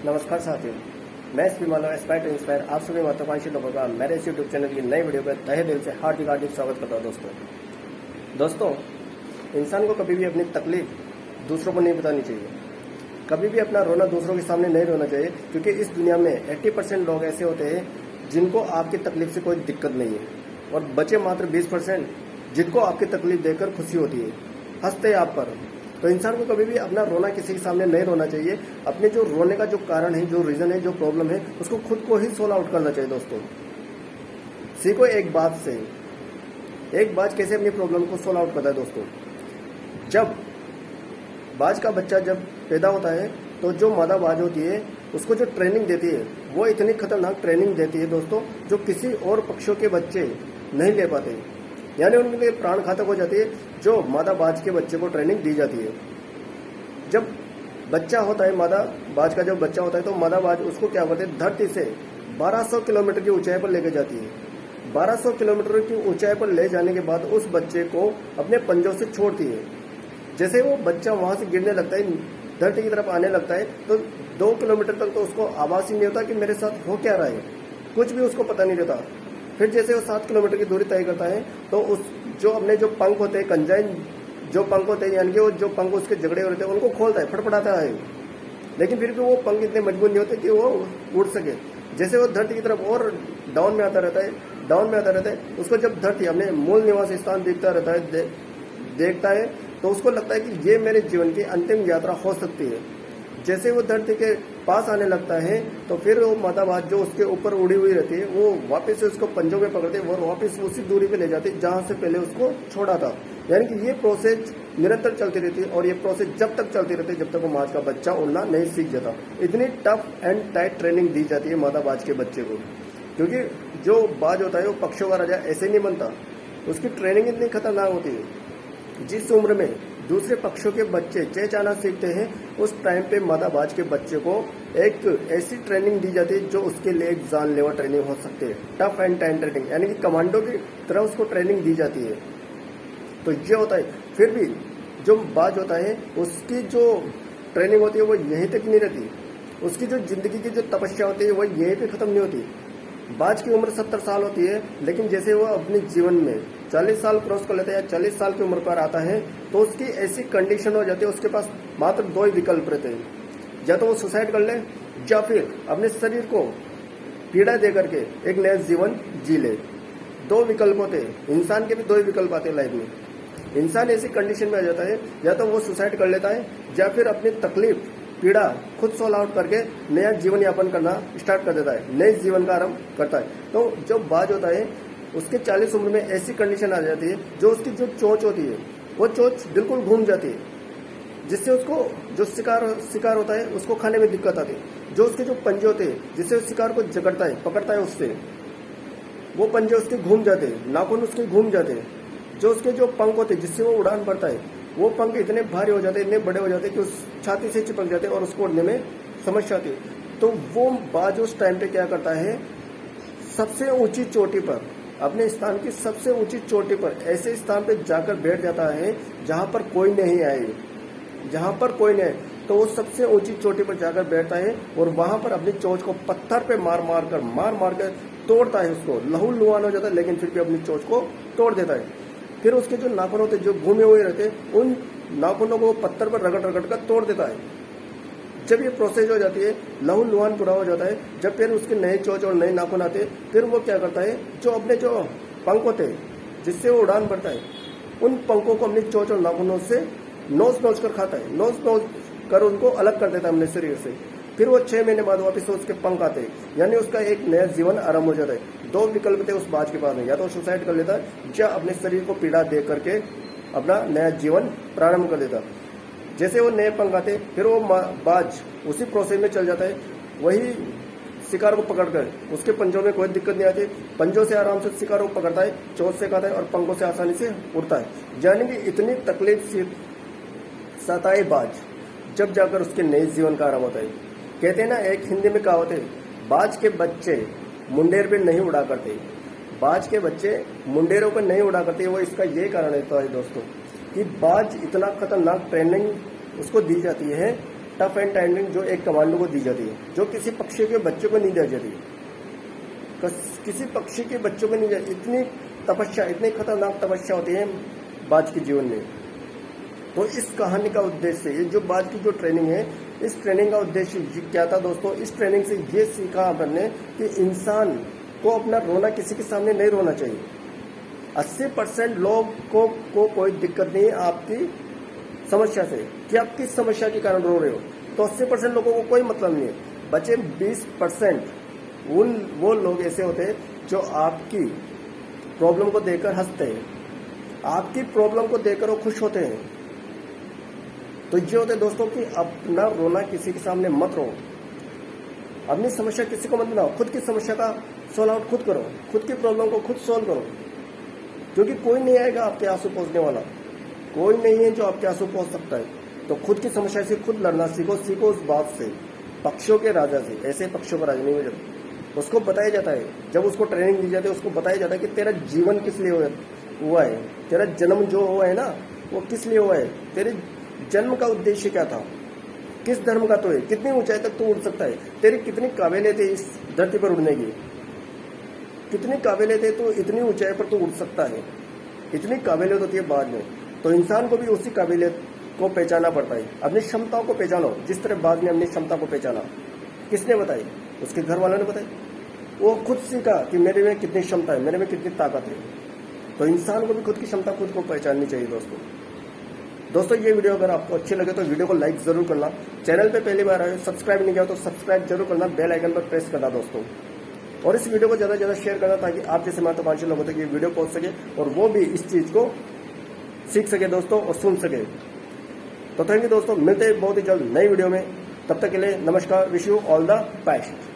नमस्कार साथियों, मैं SP Malwa aspire to inspire आप सभी महत्वाकांक्षी लोगों का मेरे इस यूट्यूब चैनल की नई वीडियो पर तहे दिल से हार्दिक हार्दिक स्वागत करता हूँ। दोस्तों, इंसान को कभी भी अपनी तकलीफ दूसरों को नहीं बतानी चाहिए। कभी भी अपना रोना दूसरों के सामने नहीं रोना चाहिए, क्योंकि इस दुनिया में 80% लोग ऐसे होते हैं जिनको आपकी तकलीफ से कोई दिक्कत नहीं है, और बचे मात्र 20% जिनको आपकी तकलीफ देखकर खुशी होती है, हंसते हैं आप पर। तो इंसान को कभी भी अपना रोना किसी के सामने नहीं रोना चाहिए। अपने जो रोने का जो कारण है, जो रीजन है, जो प्रॉब्लम है, उसको खुद को ही सोल्व आउट करना चाहिए। दोस्तों, सीखो एक बात से, एक बाज कैसे अपनी प्रॉब्लम को सोल्व आउट करता है। दोस्तों, जब बाज का बच्चा जब पैदा होता है तो जो मादा बाज होती है उसको जो ट्रेनिंग देती है वो इतनी खतरनाक ट्रेनिंग देती है दोस्तों, जो किसी और पक्षियों के बच्चे नहीं ले पाते, यानी उनके लिए प्राण घातक हो जाती है जो मादा बाज के बच्चे को ट्रेनिंग दी जाती है। जब बच्चा होता है, मादा बाज का जब बच्चा होता है, तो मादा बाज उसको क्या करते हैं, धरती से 1200 किलोमीटर की ऊंचाई पर लेके जाती है। 1200 किलोमीटर की ऊंचाई पर ले जाने के बाद उस बच्चे को अपने पंजों से छोड़ती है। जैसे वो बच्चा वहां से गिरने लगता है, धरती की तरफ आने लगता है, तो 2 किलोमीटर तक तो उसको आभास ही नहीं होता कि मेरे साथ हो क्या रहा है, कुछ भी उसको पता नहीं रहता। फिर जैसे वो 7 किलोमीटर की दूरी तय करता है तो उस जो अपने जो पंख होते हैं, कंजाइन जो पंख होते हैं, यानी कि वो जो पंख उसके झगड़े होते हैं, उनको खोलता है, फटफटाता है, लेकिन फिर भी वो पंख इतने मजबूत नहीं होते कि वो उड़ सके। जैसे वो धरती की तरफ और डाउन में आता रहता है, उसको जब धरती अपने मूल निवास स्थान देखता है तो उसको लगता है कि ये मेरे जीवन की अंतिम यात्रा हो सकती है। जैसे वो धरती के पास आने लगता है तो फिर वो मादा बाज जो उसके ऊपर उड़ी हुई रहती है वो वापस से उसको पंजों में पकड़ते और वापस उसी दूरी पे ले जाती है जहां से पहले उसको छोड़ा था। यानी कि ये प्रोसेस निरंतर चलती रहती है, और ये प्रोसेस जब तक चलती रहती है जब तक वो माज का बच्चा उड़ना नहीं सीख जाता। इतनी टफ एंड टाइट ट्रेनिंग दी जाती है मादा बाज के बच्चे को, क्योंकि जो बाज होता है वो पक्षियों का राजा ऐसे नहीं बनता, उसकी ट्रेनिंग इतनी खतरनाक होती है। जिस उम्र में दूसरे पक्षियों के बच्चे चहचहाना सीखते हैं, उस टाइम पे मादा बाज के बच्चे को एक ऐसी ट्रेनिंग दी जाती है जो उसके लिए एक जानलेवा ट्रेनिंग हो सकती है। टफ एंड टाइम ट्रेनिंग, यानी कि कमांडो की तरह उसको ट्रेनिंग दी जाती है। तो ये होता है। फिर भी जो बाज होता है उसकी जो ट्रेनिंग होती है वो यहीं तक नहीं रहती, उसकी जो जिंदगी की जो तपस्या होती है वो यहीं पे खत्म नहीं होती। बाज की उम्र 70 साल होती है, लेकिन जैसे वो अपने जीवन में 40 साल क्रॉस कर लेता है या 40 साल की उम्र पर आता है तो उसकी ऐसी कंडीशन हो जाती है, उसके पास मात्र 2 ही विकल्प रहते हैं, या तो वो सुसाइड कर ले या फिर अपने शरीर को पीड़ा दे करके एक नया जीवन जी ले। 2 विकल्प होते हैं, इंसान के भी 2 ही विकल्प आते हैं लाइफ में। इंसान ऐसी कंडीशन में आ जाता है, या तो वो सुसाइड कर लेता है या फिर अपनी तकलीफ पीड़ा खुद सॉल्व आउट करके नया जीवन यापन करना स्टार्ट कर देता है, नए जीवन का आरंभ करता है। तो जो बाज होता है उसके 40 उम्र में ऐसी कंडीशन आ जाती है जो उसकी जो चोंच होती है वो चोंच बिल्कुल घूम जाती है, जिससे उसको जो शिकार होता है उसको खाने में दिक्कत आती है। जो उसके जो पंजे होते हैं जिससे शिकार को जकड़ता है, पकड़ता है, उससे वो पंजे उसके घूम जाते हैं, नाखून उसके घूम जाते हैं। जो उसके जो पंख होते हैं जिससे वो उड़ान भरता है, वो पंख इतने भारी हो जाते हैं, इतने बड़े हो जाते हैं कि उस छाती से चिपक जाते हैं और उसको उड़ने में समस्या आती है। तो वो बाज उस टाइम पे क्या करता है, सबसे ऊंची चोटी पर, अपने स्थान की सबसे ऊंची चोटी पर ऐसे स्थान पे जाकर बैठ जाता है जहां पर कोई नहीं आए, जहां पर कोई नहीं आए। तो वो सबसे ऊंची चोटी पर जाकर बैठता है और वहां पर अपनी चोंच को पत्थर पे मार मार कर तोड़ता है, उसको लहू लुहान हो जाता है, लेकिन फिर भी अपनी चोंच को तोड़ देता है। फिर उसके जो नाखून होते जो घूमे हुए रहते हैं, उन नाखूनों को पत्थर पर रगड़ कर तोड़ देता है। जब ये प्रोसेस हो जाती है, लहू लुहान पूरा हो जाता है, जब फिर उसके नए चोंच और नए नाखून आते हैं, फिर वो क्या करता है, जो अपने जो पंख होते हैं जिससे वो उड़ान भरता है, उन पंखों को अपनी चोंच और नाखूनों से नोच कर खाता है, नोच कर उनको अलग कर देता है अपने शरीर से। फिर वो 6 महीने बाद वापस उसके पंख आते हैं, यानी उसका एक नया जीवन आरंभ हो जाता है। 2 विकल्प थे उस बाज के पास में, या तो सुसाइड कर लेता है या अपने शरीर को पीड़ा दे करके अपना नया जीवन प्रारंभ कर देता। जैसे वो नए पंख आते फिर वो बाज उसी प्रोसेस में चल जाता है, वही शिकार को पकड़कर, उसके पंजों में कोई दिक्कत नहीं आती, पंजों से आराम से शिकार को पकड़ता है, चोंच से खाता है और पंखों से आसानी से उड़ता है। यानी कि इतनी तकलीफ से सताए बाज जब जाकर उसके नए जीवन का आरंभ होता है। कहते हैं ना, एक हिंदी में कहावत है, बाज के बच्चे मुंडेर पे नहीं उड़ा करते। बाज के बच्चे मुंडेरों पर नहीं उड़ा करते, वो इसका ये कारण है दोस्तों कि बाज इतना खतरनाक ट्रेनिंग उसको दी जाती है, टफ एंड टाइमिंग जो एक कमांडो को दी जाती है, जो किसी पक्षी के बच्चों को नहीं दी जाती, किसी पक्षी के बच्चों को नहीं दी जाती। इतनी तपस्या, इतनी खतरनाक तपस्या होती है बाज के जीवन में। तो इस कहानी का उद्देश्य, ये जो बाज की जो ट्रेनिंग है, इस ट्रेनिंग का उद्देश्य क्या था दोस्तों? इस ट्रेनिंग से ये सीखा अपन ने कि इंसान को अपना रोना किसी के सामने नहीं रोना चाहिए। 80% लोग को कोई दिक्कत नहीं है आपकी समस्या से, कि आप किस समस्या के कारण रो रहे हो, तो 80% लोगों को कोई मतलब नहीं है। बचे 20% वो लोग ऐसे होते हैं जो आपकी प्रॉब्लम को देखकर हंसते हैं, आपकी प्रॉब्लम को देखकर वो खुश होते हैं। तो ये होते हैं दोस्तों कि अपना रोना किसी के सामने मत रो, अपनी समस्या किसी को मत बनाओ, खुद की समस्या का सॉल्व आउट खुद करो, खुद की प्रॉब्लम को खुद सॉल्व करो, क्योंकि कोई नहीं आएगा आपके आंसू पोंछने वाला, कोई नहीं है जो आपके आंसू पोंछ सकता है। तो खुद की समस्या से खुद लड़ना सीखो उस बात से, पक्षियों के राजा से। ऐसे पक्षियों का राजा नहीं हो जाता, उसको बताया जाता है, जब उसको ट्रेनिंग दी जाती है उसको बताया जाता है कि तेरा जीवन किस लिए हुआ है, तेरा जन्म जो हुआ है ना वो किस लिए हुआ है, तेरे जन्म का उद्देश्य क्या था, किस धर्म का तो है, कितनी ऊंचाई तक तू उड़ सकता है, तेरी कितनी काबिलियत है इस धरती पर उड़ने की, कितनी काबिलियत है तो इतनी ऊंचाई पर तू उड़ सकता है, इतनी काबिलियत होती है बाद में। तो इंसान को भी उसी काबिलियत को पहचानना पड़ता है, अपनी क्षमताओं को पहचानो, जिस तरह बाद में अपनी क्षमता को पहचाना। किसने बताई? उसके घर वालों ने बताई, वो खुद सीखा कि मेरे में कितनी क्षमता है, मेरे में कितनी ताकत है। तो इंसान को भी खुद की क्षमता खुद को पहचाननी चाहिए दोस्तों। ये वीडियो अगर आपको अच्छी लगे तो वीडियो को लाइक जरूर करना, चैनल पे पहली बार आए सब्सक्राइब नहीं किया तो सब्सक्राइब जरूर करना, बेल आइकन पर प्रेस करना दोस्तों, और इस वीडियो को ज़्यादा से ज़्यादा शेयर करना ताकि आप जैसे महत्वाकांक्षी लोगों तक ये वीडियो पहुंच सके और वो भी इस चीज़ को सीख सके दोस्तों और सुन सके। तो थैंक यू दोस्तों, मिलते हैं बहुत ही जल्द नई वीडियो में, तब तक के लिए नमस्कार, wish you all the best.